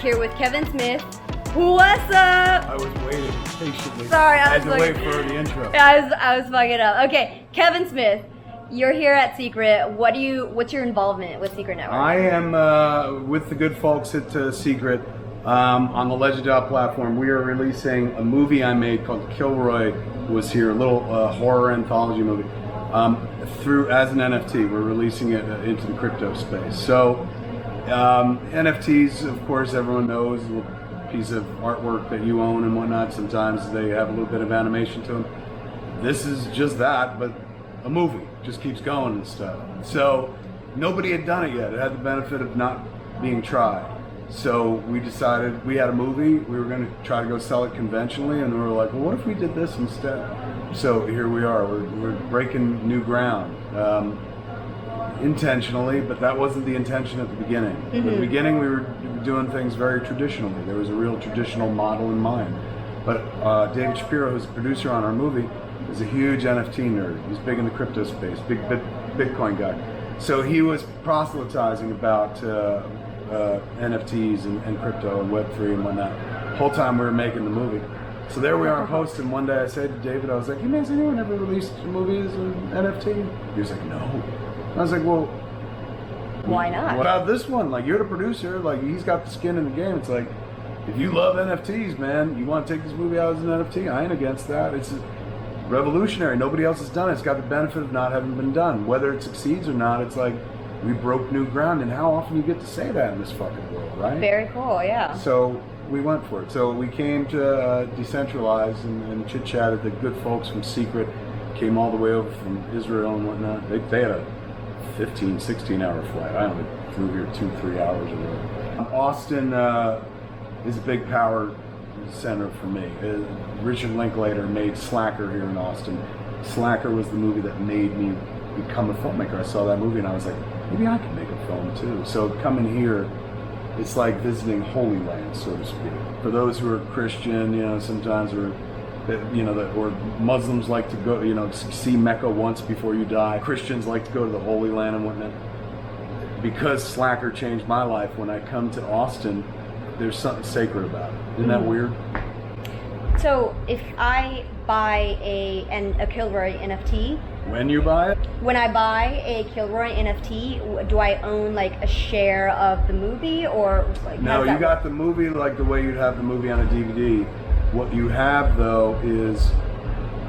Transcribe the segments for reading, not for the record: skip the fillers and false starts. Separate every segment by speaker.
Speaker 1: here with Kevin Smith. What's up?
Speaker 2: I was waiting patiently.
Speaker 1: Sorry,
Speaker 2: I had to wait for the intro.
Speaker 1: I was fucking up. Okay, Kevin Smith, you're here at Secret. What's your involvement with Secret Network?
Speaker 2: I am with the good folks at Secret on the Legend platform. We are releasing a movie I made called Killroy Was Here, a little horror anthology movie. As an NFT, we're releasing it into the crypto space. So NFTs, of course, everyone knows, a little piece of artwork that you own and whatnot. Sometimes they have a little bit of animation to them. This is just that, but a movie, just keeps going and stuff. So nobody had done it yet. It had the benefit of not being tried. So we decided, we had a movie, we were going to try to go sell it conventionally, and we were like, well, what if we did this instead? So here we are, we're breaking new ground. Intentionally, but that wasn't the intention at the beginning. At the beginning, we were doing things very traditionally. There was a real traditional model in mind. But David Shapiro, who's a producer on our movie, is a huge NFT nerd. He's big in the crypto space, big Bitcoin guy. So he was proselytizing about NFTs and crypto and Web3 and whatnot the whole time we were making the movie. So there we are post, and one day I said to David, I was like, hey man, has anyone ever released a movie as an NFT? He was like, no. I was like, well,
Speaker 1: why not?
Speaker 2: What about this one? Like, you're the producer, like, he's got the skin in the game. It's like, if you love NFTs, man, you want to take this movie out as an NFT, I ain't against that. It's revolutionary. Nobody else has done it. It's got the benefit of not having been done. Whether it succeeds or not, it's like, we broke new ground, and how often you get to say that in this fucking world, right?
Speaker 1: Very cool, yeah.
Speaker 2: So we went for it. So we came to decentralize and chit-chatted. The good folks from Secret came all the way over from Israel and whatnot. They had a 15, 16-hour flight. I only flew here 2-3 hours or whatever. Austin is a big power center for me. Richard Linklater made Slacker here in Austin. Slacker was the movie that made me become a filmmaker. I saw that movie and I was like, maybe I can make a film too. So coming here, it's like visiting Holy Land, so to speak. For those who are Christian, you know, sometimes or Muslims like to go, you know, see Mecca once before you die. Christians like to go to the Holy Land and whatnot. Because Slacker changed my life, when I come to Austin, there's something sacred about it. Isn't that weird?
Speaker 1: So if I buy a Killroy NFT,
Speaker 2: when you buy it?
Speaker 1: When I buy a Killroy NFT, do I own like a share of the movie, or like,
Speaker 2: no? You got the movie like the way you'd have the movie on a DVD. What you have though is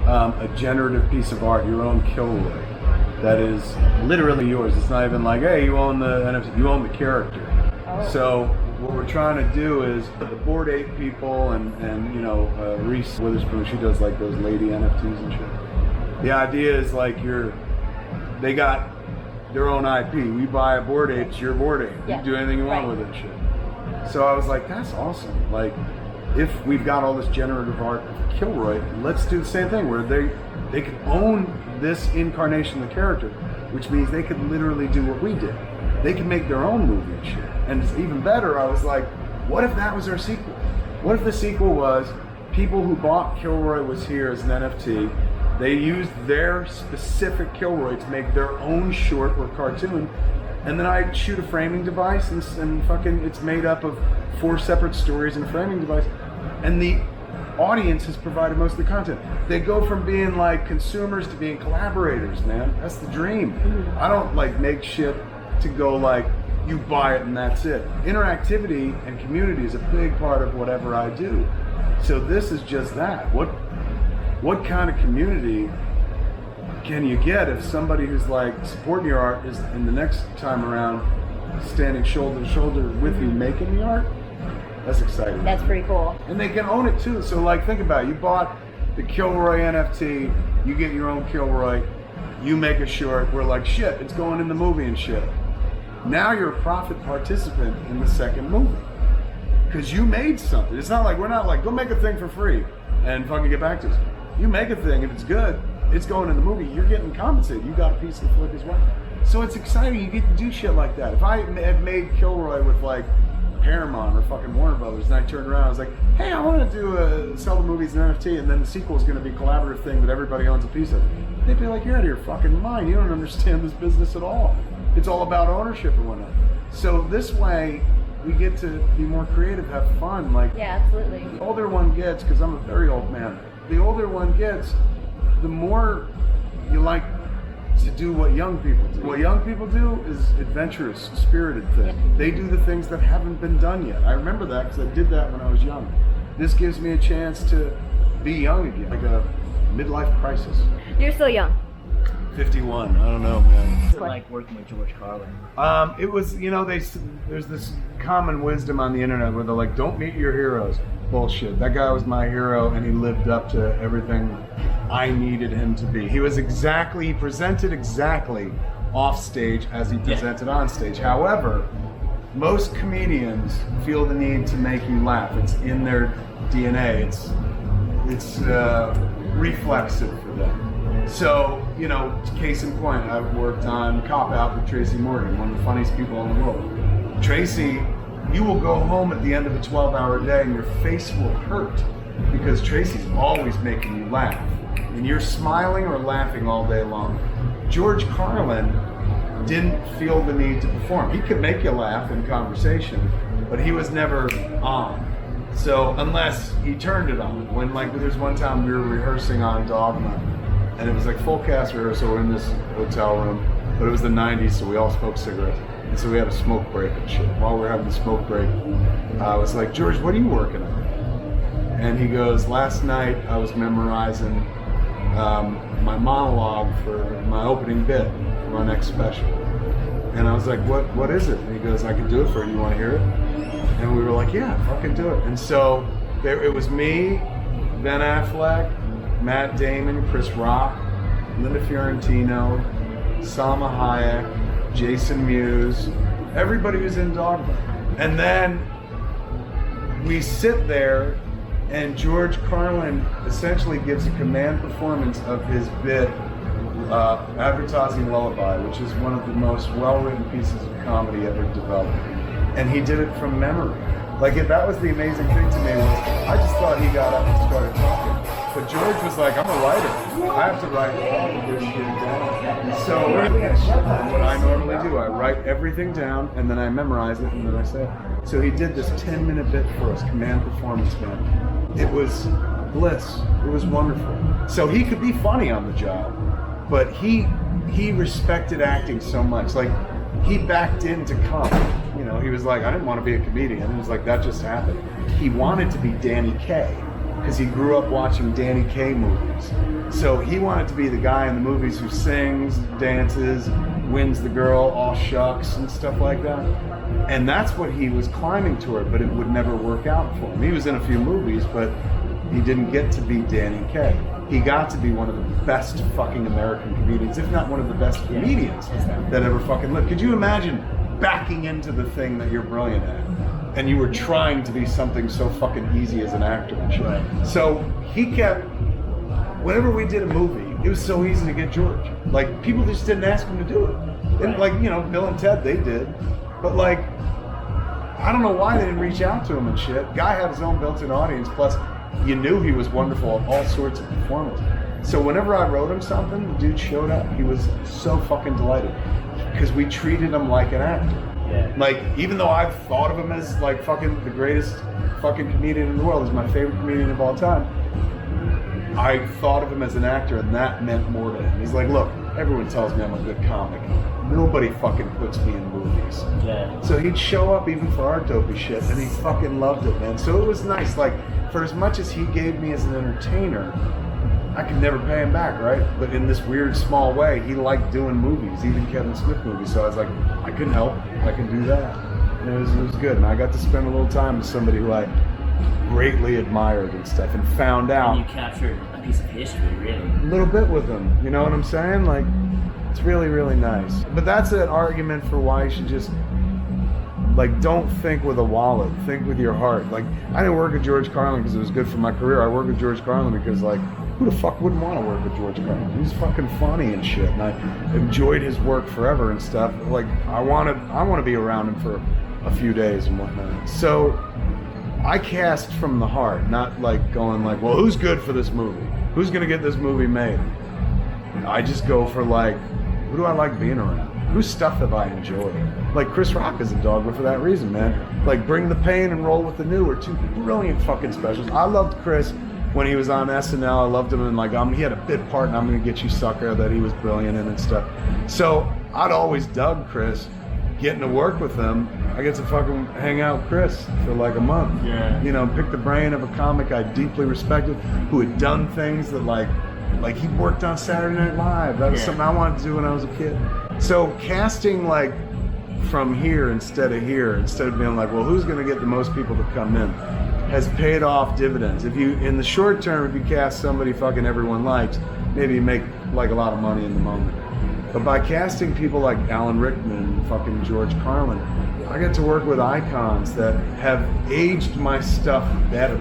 Speaker 2: a generative piece of art, your own Killroy, that is literally yours. It's not even like, hey, you own the NFT, you own the character. Oh. So what we're trying to do is the Bored Ape people and you know, Reese Witherspoon, she does like those lady NFTs and shit. The idea is like they got their own IP. We buy a Bored Ape, it's your Bored Ape. You can do anything you want with it and shit. So I was like, that's awesome. Like, if we've got all this generative art of Killroy, let's do the same thing where they could own this incarnation of the character, which means they could literally do what we did. They could make their own movie and shit. And it's even better, I was like, what if that was our sequel? What if the sequel was people who bought Killroy Was Here as an NFT, they used their specific Killroy to make their own short or cartoon, and then I shoot a framing device and fucking it's made up of 4 separate stories and a framing device, and the audience has provided most of the content. They go from being like consumers to being collaborators, man. That's the dream. I don't like make shit to go like you buy it and that's it. Interactivity and community is a big part of whatever I do. So this is just that. What kind of community can you get if somebody who's like supporting your art is in the next time around standing shoulder to shoulder with you making the art? That's exciting.
Speaker 1: That's pretty cool.
Speaker 2: And they can own it too. So like, think about it. You bought the Killroy NFT, you get your own Killroy, you make a short, we're like, shit, it's going in the movie and shit. Now you're a profit participant in the second movie. Because you made something. It's not like, we're not like, go make a thing for free and fucking get back to us. You make a thing, if it's good, it's going in the movie, you're getting compensated. You got a piece of the flick as well. So it's exciting, you get to do shit like that. If I had made Killroy with like Paramount or fucking Warner Brothers, and I turned around, I was like, hey, I want to sell the movies as an NFT, and then the sequel is going to be a collaborative thing that everybody owns a piece of. They'd be like, you're out of your fucking mind. You don't understand this business at all. It's all about ownership and whatnot. So this way, we get to be more creative, have fun. Like,
Speaker 1: Yeah, absolutely.
Speaker 2: the older one gets, because I'm a very old man, the older one gets, the more you like to do what young people do. What young people do is adventurous, spirited things. They do the things that haven't been done yet. I remember that because I did that when I was young. This gives me a chance to be young again, like a midlife crisis.
Speaker 1: You're still young.
Speaker 2: 51, I don't know, man.
Speaker 3: What's it like working with George Carlin?
Speaker 2: It was, there's this common wisdom on the internet where they're like, don't meet your heroes. Bullshit. That guy was my hero and he lived up to everything I needed him to be. He presented exactly off stage as he presented on stage. However, most comedians feel the need to make you laugh. It's in their DNA. It's reflexive for them. So, case in point, I've worked on Cop Out with Tracy Morgan, one of the funniest people in the world. Tracy, you will go home at the end of a 12-hour day and your face will hurt because Tracy's always making you laugh. And you're smiling or laughing all day long. George Carlin didn't feel the need to perform. He could make you laugh in conversation, but he was never on. So unless he turned it on. When there's one time we were rehearsing on Dogma, and it was like full cast rehearsal in this hotel room, but it was the 90s, so we all smoked cigarettes. And so we had a smoke break and shit. While we were having the smoke break, I was like, George, what are you working on? And he goes, last night I was memorizing my monologue for my opening bit for my next special. And I was like, what is it? And he goes, I can do it for you. You want to hear it? And we were like, yeah, fucking do it. And so it was me, Ben Affleck, Matt Damon, Chris Rock, Linda Fiorentino, Salma Hayek, Jason Mewes, everybody was in Dogma. And then we sit there and George Carlin essentially gives a command performance of his bit, Advertising Lullaby, which is one of the most well-written pieces of comedy ever developed. And he did it from memory. That was the amazing thing to me was I just thought he got up and started talking. But George was like, I'm a writer. I have to write all of this shit down. And so what I normally do, I write everything down and then I memorize it and then I say it. So he did this 10-minute bit for us, command performance, man. It was bliss. It was wonderful. So he could be funny on the job, but he respected acting so much. He backed into comedy. He was like, I didn't want to be a comedian. He was like, that just happened. He wanted to be Danny Kaye because he grew up watching Danny Kaye movies. So he wanted to be the guy in the movies who sings, dances, wins the girl, all shucks and stuff like that. And that's what he was climbing toward, but it would never work out for him. He was in a few movies, but he didn't get to be Danny Kaye. He got to be one of the best fucking American comedians, if not one of the best comedians that ever fucking lived. Could you imagine backing into the thing that you're brilliant at and you were trying to be something so fucking easy as an actor and shit? Right. So he kept, whenever we did a movie, it was so easy to get George. People just didn't ask him to do it. And Bill and Ted, they did. But I don't know why they didn't reach out to him and shit. Guy had his own built-in audience, plus you knew he was wonderful at all sorts of performances. So whenever I wrote him something, the dude showed up. He was so fucking delighted because we treated him like an actor. Yeah. Even though I've thought of him as fucking the greatest fucking comedian in the world, he's my favorite comedian of all time, I thought of him as an actor and that meant more to him. He's like, look, everyone tells me I'm a good comic. Nobody fucking puts me in movies. Yeah. So he'd show up even for our dopey shit and he fucking loved it, man. So it was nice. For as much as he gave me as an entertainer, I could never pay him back, right? But in this weird small way, he liked doing movies, even Kevin Smith movies. So I was like, I can help. I can do that. And it was good. And I got to spend a little time with somebody who I greatly admired and stuff and found out.
Speaker 3: And you captured a piece of history, really.
Speaker 2: A little bit with him. You know what I'm saying? It's really, really nice. But that's an argument for why you should just don't think with a wallet, think with your heart. I didn't work with George Carlin because it was good for my career. I worked with George Carlin because who the fuck wouldn't want to work with George Carlin? He's fucking funny and shit, and I enjoyed his work forever and stuff. I want to be around him for a few days and whatnot. So I cast from the heart, not going well, who's good for this movie? Who's gonna get this movie made? I just go for who do I like being around? whose stuff have I enjoyed? Like Chris Rock is a dogma for that reason, man. Like Bring the Pain and Roll with the New are two brilliant fucking specials. I loved Chris when he was on SNL. I loved him, and like he had a bit part in I'm Gonna Get You Sucker that he was brilliant in and stuff. So I'd always dug Chris. Getting to work with him, I get to fucking hang out with Chris for like a month.
Speaker 3: Yeah.
Speaker 2: You know, pick the brain of a comic I deeply respected who had done things that like he worked on Saturday Night Live. That was something I wanted to do when I was a kid. So casting like from here instead of being like, well, who's gonna get the most people to come in, has paid off dividends. If you, in the short term, if you cast somebody fucking everyone likes, maybe you make like a lot of money in the moment. But by casting people like Alan Rickman and fucking George Carlin, I get to work with icons that have aged my stuff better.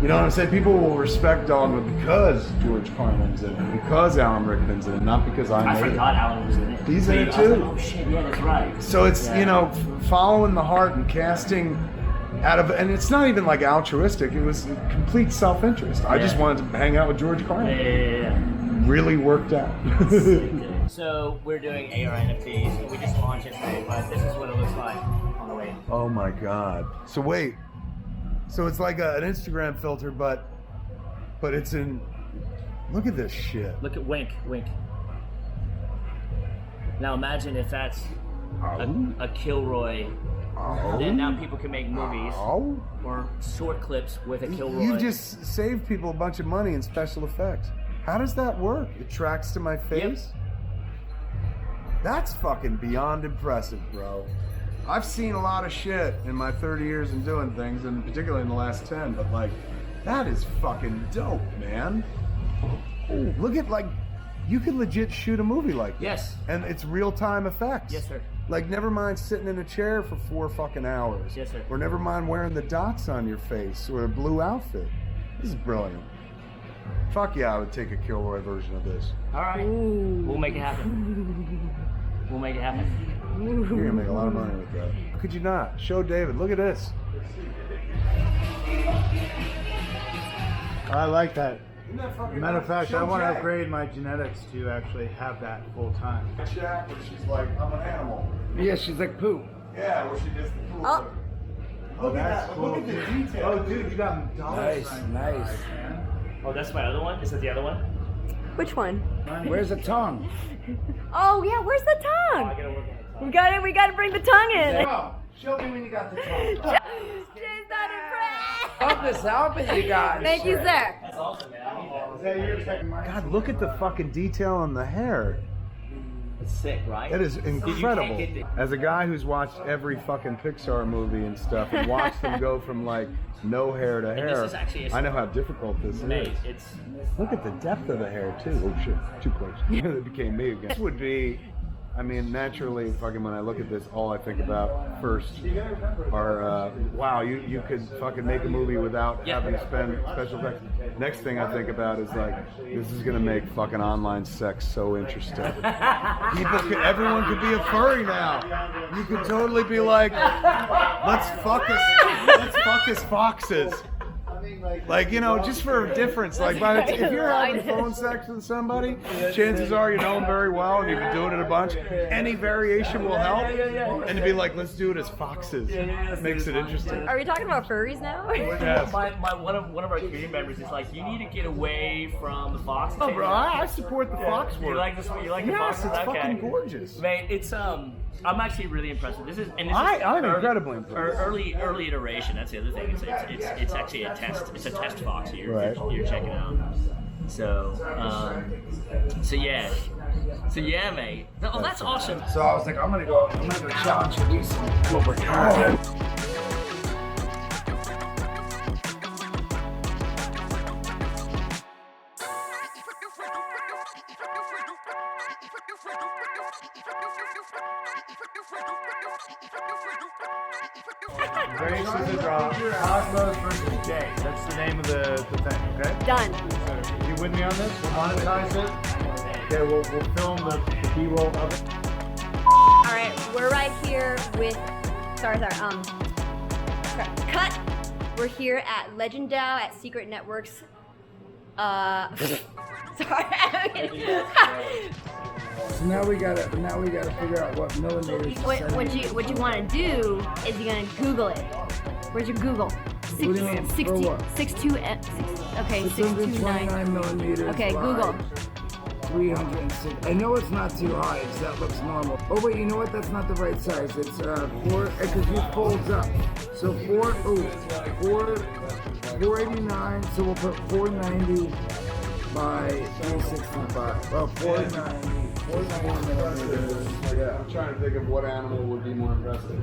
Speaker 2: You know what I'm saying? People will respect Dogma because George Carlin's in it, because Alan Rickman's in it, not because I made
Speaker 3: forgot Alan was in it.
Speaker 2: He's in it too.
Speaker 3: Like, oh shit, yeah, that's right.
Speaker 2: So it's, you know, following the heart and casting out of, and it's not even like altruistic, it was complete self-interest. I just wanted to hang out with George Carlin.
Speaker 3: Yeah.
Speaker 2: Really worked out.
Speaker 3: So we're doing AR NFTs. We just launched it today, but this is what it looks like on the way.
Speaker 2: Oh my God. So wait, so it's like an Instagram filter, but it's in, look at this shit.
Speaker 3: Look at wink. Now imagine if that's a Kilroy. Then now people can make movies or short clips with a Kilroy.
Speaker 2: You just saved people a bunch of money in special effects. How does that work? It tracks to my face? Yep. That's fucking beyond impressive, bro. I've seen a lot of shit in my 30 years in doing things, and particularly in the last 10, but like, that is fucking dope, man. Ooh, look at, like, you could legit shoot a movie like this.
Speaker 3: Yes.
Speaker 2: And it's real-time effects.
Speaker 3: Yes, sir.
Speaker 2: Like, never mind sitting in a chair for 4 fucking hours.
Speaker 3: Yes, sir.
Speaker 2: Or never mind wearing the dots on your face or a blue outfit. This is brilliant. Fuck yeah, I would take a Killroy version of this.
Speaker 3: All right. We'll make it happen. We'll make it happen.
Speaker 2: You're gonna make a lot of money with that. How could you not? Show David. Look at this.
Speaker 4: I like that.
Speaker 2: Isn't that fucking
Speaker 4: Matter of fact, I want to
Speaker 2: Jack.
Speaker 4: upgrade my genetics to actually have that full time.
Speaker 2: Jack, where she's like, I'm an animal.
Speaker 4: Yeah, she's like poo.
Speaker 2: Yeah, where she does the pool.
Speaker 1: Oh.
Speaker 2: Look at
Speaker 4: That's
Speaker 2: that.
Speaker 4: cool.
Speaker 2: Look at the detail.
Speaker 4: Oh, dude, you got dollars.
Speaker 5: Nice.
Speaker 3: Oh, that's my other one? Is that the other one?
Speaker 1: Which one?
Speaker 5: Where's the tongue?
Speaker 1: Oh yeah, where's the
Speaker 3: I
Speaker 1: tongue?
Speaker 3: gotta work on the tongue.
Speaker 1: We gotta bring the tongue in.
Speaker 4: Oh, show me when you got the tongue.
Speaker 1: Jay's not impressed.
Speaker 5: Love this outfit you got.
Speaker 1: Thank you, sir.
Speaker 3: That's awesome, man. I need that.
Speaker 4: Is that your second mic?
Speaker 2: God, look at the fucking detail on the hair.
Speaker 3: It's sick, right?
Speaker 2: That is incredible.
Speaker 3: get the-
Speaker 2: As a guy who's watched every fucking Pixar movie and stuff and watched them go from like no hair to hair,
Speaker 3: this is actually a-
Speaker 2: I know how difficult this
Speaker 3: Mate,
Speaker 2: is.
Speaker 3: it's
Speaker 2: Look at the depth of the hair too. Oh shit, too close. It became me again. This would be, I mean, naturally, fucking when I look at this, all I think about first are, wow, you could fucking make a movie without having to spend special effects. Next thing I think about is like, this is gonna make fucking online sex so interesting. Everyone could be a furry now. You could totally be like, let's fuck us foxes. Like, you know, just for a difference. Like, if you're having phone sex with somebody, chances are you know them very well and you've been doing it a bunch. Any variation will help. And to be like, let's do it as foxes, makes it interesting.
Speaker 1: Are we talking about furries now?
Speaker 2: Yes.
Speaker 3: one of our community members is like, you need to get away from the fox.
Speaker 2: Oh, bro, I support the fox
Speaker 3: You
Speaker 2: work.
Speaker 3: like this? You like the
Speaker 2: Yes,
Speaker 3: foxes?
Speaker 2: it's
Speaker 3: Okay.
Speaker 2: fucking gorgeous.
Speaker 3: Mate, it's I'm actually really impressed with this. I'm
Speaker 2: I'm incredibly impressed.
Speaker 3: Early iteration. That's the other thing. It's actually a test. It's a test fox you're checking out. So yeah, mate. Oh, that's awesome.
Speaker 5: So I was like, I'm gonna go challenge Elise and do what we're doing.
Speaker 4: Race is a draw. Cosmos versus Jay. That's the name of the thing, okay?
Speaker 1: Done.
Speaker 4: So, you with me on this? We'll monetize it. Okay, we'll film the B-roll of it.
Speaker 1: All right, we're right here with. Sorry. Cut. We're here at Legend DAO at Secret Networks. Sorry.
Speaker 5: So now we gotta figure out what millimeters.
Speaker 1: What you want to do is you're gonna Google it. Where's your Google?
Speaker 5: What do you mean? For what?
Speaker 1: 62. Okay, 629.
Speaker 5: 629 millimeters.
Speaker 1: Okay, Google.
Speaker 5: 306. I know it's not too high, because that looks normal. Oh wait, you know what? That's not the right size. It's 4, because it folds up. So 489. So we'll put 490 by 365. Well, 490 millimeters.
Speaker 2: Yeah, I'm trying to think of what animal would be more impressive.